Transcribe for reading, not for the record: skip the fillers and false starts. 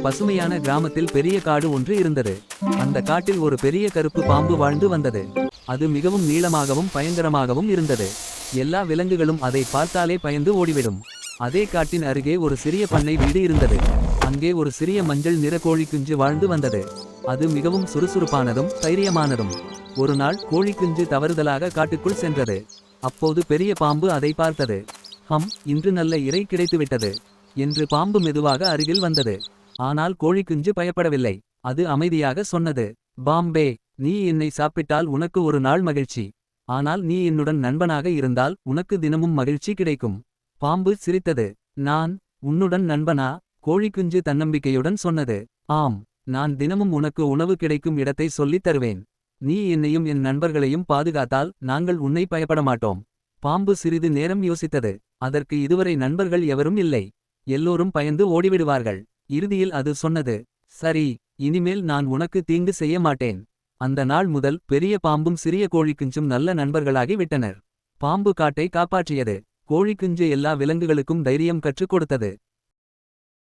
பசுமையான கிராமத்தில் பெரிய காடு ஒன்று இருந்தது. அந்த காட்டில் ஒரு பெரிய கருப்பு பாம்பு வாழ்ந்து வந்தது. அது மிகவும் நீளமாகவும் பயங்கரமாகவும் இருந்தது. எல்லா விலங்குகளும் அதை பார்த்தாலே பயந்து ஓடிவிடும். அதே காட்டின் அருகே ஒரு சிறிய பண்ணை வீடு இருந்தது. அங்கே ஒரு சிறிய மஞ்சள் நிற கோழிக்குஞ்சு வாழ்ந்து வந்தது. அது மிகவும் சுறுசுறுப்பானதும் தைரியமானதும். ஒரு நாள் கோழிக்குஞ்சு தவறுதலாக காட்டுக்குள் சென்றது. அப்போது பெரிய பாம்பு அதை பார்த்தது. இன்று நல்ல இரை கிடைத்துவிட்டது என்று பாம்பு மெதுவாக அருகில் வந்தது. ஆனால் கோழிக்குஞ்சு பயப்படவில்லை. அது அமைதியாக சொன்னது, பாம்பே, நீ என்னை சாப்பிட்டால் உனக்கு ஒரு நாள் மகிழ்ச்சி. ஆனால் நீ என்னுடன் நண்பனாக இருந்தால் உனக்கு தினமும் மகிழ்ச்சி கிடைக்கும். பாம்பு சிரித்தது. நான் உன்னுடன் நண்பனா? கோழிக்குஞ்சு தன்னம்பிக்கையுடன் சொன்னது, ஆம், நான் தினமும் உனக்கு உணவு கிடைக்கும் இடத்தை சொல்லித் தருவேன். நீ என்னையும் என் நண்பர்களையும் பாதுகாத்தால் நாங்கள் உன்னை பயப்பட மாட்டோம். பாம்பு சிறிது நேரம் யோசித்தது. அதற்கு இதுவரை நண்பர்கள் எவரும் இல்லை. எல்லோரும் பயந்து ஓடிவிடுவார்கள். இறுதியில் அது சொன்னது, சரி, இனிமேல் நான் உனக்கு தீங்கு செய்ய மாட்டேன். அந்த நாள் முதல் பெரிய பாம்பும் சிறிய கோழிக்குஞ்சும் நல்ல நண்பர்களாகி விட்டனர். பாம்பு காட்டை காப்பாற்றியது. கோழிக்குஞ்சு எல்லா விலங்குகளுக்கும் தைரியம் கற்றுக் கொடுத்தது.